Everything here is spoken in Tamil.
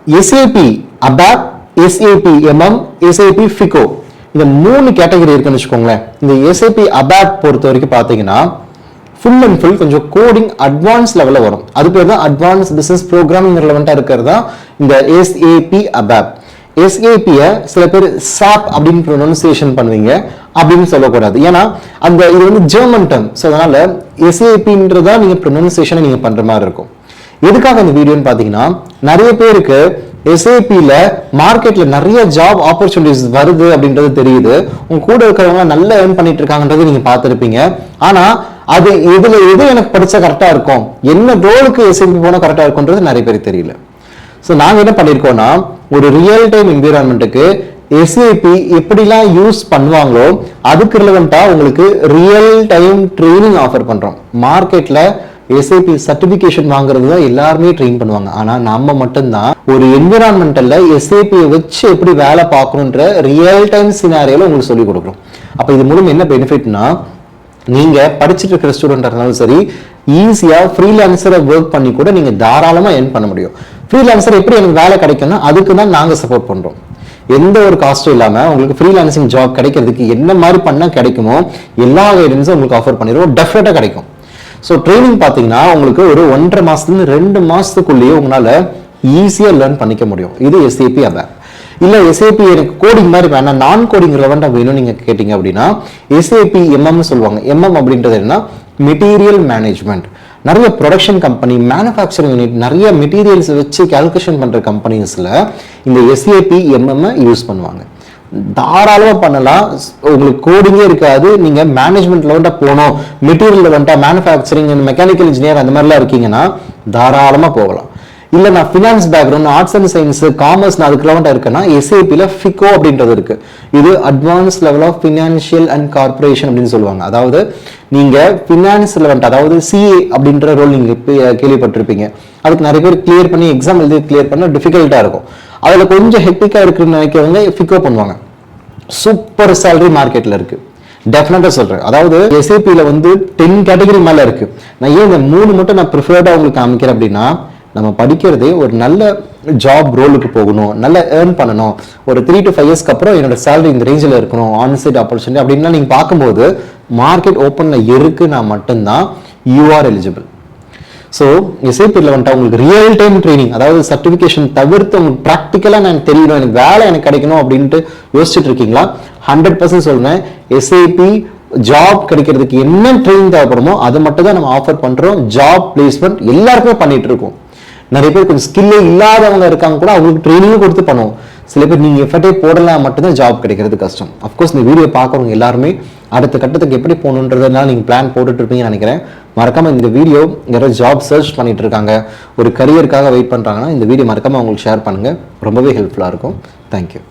SAP ABAP, SAP MM, SAP FICO இந்த 3 கேட்டகரி இருக்குன்னு வச்சுக்கோங்களேன். இந்த SAP ABAP பொறுத்த வரைக்கும் பார்த்தீங்கன்னா ஃபுல் அண்ட் ஃபுல் கொஞ்சம் கோடிங் அட்வான்ஸ் லெவலில் வரும். அது பேர் தான் அட்வான்ஸ் பிசினஸ் ப்ரோக்ராமிங் ரெலவெண்ட்டாக இருக்கிறது தான் இந்த SAP ABAP. SAP-யை சில பேர் SAP அப்படின்னு ப்ரொனன்சியேஷன் பண்ணுவீங்க, அப்படின்னு சொல்லக்கூடாது. ஏன்னா அந்த இது வந்து ஜெர்மன் டேர்ம். ஸோ அதனால SAP-ன்றதா நீங்கள் ப்ரொனன்சியேஷனை நீங்கள் பண்ணுற மாதிரி இருக்கும். எதுக்காக இந்த வீடியோன்னு பார்த்தீங்கன்னா, நிறைய பேருக்கு SAP-ல மார்க்கெட்ல நிறைய ஜாப் ஆப்பர்ச்சுனிட்டிஸ் வருது அப்படின்றது தெரியுது. உங்க கூட இருக்கிறவங்க நல்லா ஏர்ன் பண்ணிட்டு இருக்காங்கன்றது நீங்க பார்த்துருப்பீங்க. ஆனா அது எது எனக்கு படிச்சா கரெக்டா இருக்கும், என்ன ரோலுக்கு SAP போனா கரெக்டா இருக்கும்ன்றது நிறைய பேருக்கு தெரியல. ஸோ நாங்க என்ன பண்ணிருக்கோம்னா, ஒரு ரியல் டைம் என்விரான்மெண்ட்டுக்கு SAP எப்படிலாம் யூஸ் பண்ணுவாங்களோ அதுக்கு ரிலவெண்டா உங்களுக்கு ரியல் டைம் ட்ரைனிங் ஆஃபர் பண்றோம். மார்க்கெட்ல SAP சர்டிபிகேஷன் வாங்குறது தான் எல்லாருமே ட்ரெயின் பண்ணுவாங்க. ஆனா நம்ம மட்டும்தான் ஒரு என்விரான்மெண்டல்ல SAP-யை வச்சு எப்படி வேலை பார்க்கணுன்ற ரியல் டைம் சினாரியோல உங்களுக்கு சொல்லிக் கொடுக்குறோம். அப்ப இது மூலம் என்ன பெனிஃபிட்னா, நீங்க படிச்சுட்டு இருக்கிற ஸ்டூடெண்டா இருந்தாலும் சரி, ஈஸியா ஃப்ரீலான்சரை ஒர்க் பண்ணி கூட நீங்க தாராளமா ஏர்ன் பண்ண முடியும். ஃப்ரீலான்சர் எப்படி எனக்கு வேலை கிடைக்கும்னா அதுக்கு தான் நாங்க சப்போர்ட் பண்றோம். எந்த ஒரு காஸ்டும் இல்லாம உங்களுக்கு ஃப்ரீலான்சிங் ஜாப் கிடைக்கிறதுக்கு என்ன மாதிரி பண்ணா கிடைக்குமோ எல்லா கைடன்ஸும் உங்களுக்கு ஆஃபர் பண்ணிடுவோம். டெஃபினட்டா கிடைக்கும். ஸோ ட்ரைனிங் பார்த்தீங்கன்னா உங்களுக்கு ஒரு 1.5 மாசத்துலேருந்து 2 மாசத்துக்குள்ளேயே உங்களால ஈஸியா லேர்ன் பண்ணிக்க முடியும். இது SAP ABAP. இல்ல SAP எனக்கு கோடிங் மாதிரி வேணாம், நான் கோடிங் ரெலவெண்டா வேணும் நீங்க கேட்டீங்க அப்படின்னா SAP MM சொல்லுவாங்க. MM அப்படின்றது என்ன, மெட்டீரியல் மேனேஜ்மெண்ட். நிறைய ப்ரொடக்ஷன் கம்பெனி, மேனுஃபேக்சரிங் யூனிட், நிறைய மெட்டீரியல்ஸ் வச்சு கால்குலேஷன் பண்ற கம்பெனிஸ்ல இந்த SAP MM யூஸ் பண்ணுவாங்க. தாராளமா பண்ணலாம். உங்களுக்கு கோடிங்கே இருக்காது, நீங்க மேனேஜ்மெண்ட் லெவல்ல போகணும், மெட்டீரியல் லெவல்ல மேனுஃபேக்சரிங் மெக்கானிக்கல் இன்ஜினியர் அந்த மாதிரிலாம் இருக்கீங்கன்னா தாராளமா போகலாம். இல்ல நான் finance background, arts and science, commerce அதுக்கு லெவல்ல இருக்குன்னா SAP-ல FICO அப்படின்றது இருக்கு. இது advance level of financial and corporation அப்படின்னு சொல்லுவாங்க. அதாவது நீங்க ஃபினான்ஸ் லெவல், அதாவது CA அப்படின்ற ரோல் நீங்க கேள்விப்பட்டிருப்பீங்க. அதுக்கு நிறைய பேர் கிளியர் பண்ணி எக்ஸாம் எழுதி கிளியர் பண்ண டிஃபிகல்ட்டா இருக்கும். அதுல கொஞ்சம் ஹெக்டிக்கா இருக்குன்னு நினைக்கிறவங்க FICO பண்ணுவாங்க. சூப்பர் சேலரி மார்க்கெட்ல இருக்கு, டெஃபினட்டா சொல்றேன். அதாவது SAP-ல வந்து 10 கேட்டகரி மேல இருக்கு. நான் ஏன் இந்த 3 மட்டும் நான் ப்ரிஃபர்டா உங்களுக்கு காமிக்கிறேன் அப்படின்னா, நம்ம படிக்கிறதே ஒரு நல்ல ஜாப் ரோலுக்கு போகணும், நல்ல ஏர்ன் பண்ணணும், ஒரு 3 to 5 இயர்ஸ்க்கு அப்புறம் என்னோட சேலரி இந்த ரேஞ்சில் இருக்கணும், ஆன்சைட் ஆப்பர்ச்சுனிட்டி அப்படின்னா நீங்க பார்க்கும்போது மார்க்கெட் ஓப்பன்ல இருக்குன்னா மட்டும்தான் யூ ஆர் எலிஜிபிள். ஸோ SAP-ல வந்துட்டு உங்களுக்கு ரியல் டைம் ட்ரைனிங், அதாவது சர்டிஃபிகேஷன் தவிர்த்து உங்களுக்கு ப்ராக்டிக்கலாக நான் தெரியணும், எனக்கு வேலை எனக்கு கிடைக்கணும் அப்படின்ட்டு யோசிச்சுட்டு இருக்கீங்களா? 100% சொல்றேன். SAP ஜாப் கிடைக்கிறதுக்கு என்ன ட்ரைனிங் தேவைப்படுமோ அதை மட்டும் தான் நம்ம ஆஃபர் பண்றோம். ஜாப் பிளேஸ்மெண்ட் எல்லாருக்குமே பண்ணிட்டு இருக்கோம். நிறைய பேர் கொஞ்சம் ஸ்கில்லே இல்லாதவங்க இருக்காங்க கூட, அவங்களுக்கு ட்ரைனிங்கும் கொடுத்து பண்ணுவோம். சில பேர் நீங்க எஃபர்ட்டே போடலாம் மட்டும்தான் ஜாப் கிடைக்கிறது கஷ்டம். அஃப்கோர்ஸ் இந்த வீடியோ பார்க்குறவங்க எல்லாருமே அடுத்த கட்டத்துக்கு எப்படி போகணுன்றதுனால நீங்க பிளான் போட்டுட்டு இருப்பீங்கன்னு நினைக்கிறேன். மறக்காம இந்த வீடியோ யாராவது ஜாப் சர்ச் பண்ணிட்டு இருக்காங்க, ஒரு கரியருக்காக வெயிட் பண்றாங்கன்னா இந்த வீடியோ மறக்காம அவங்களுக்கு ஷேர் பண்ணுங்க. ரொம்பவே ஹெல்ப்ஃபுல்லா இருக்கும். தேங்க்யூ.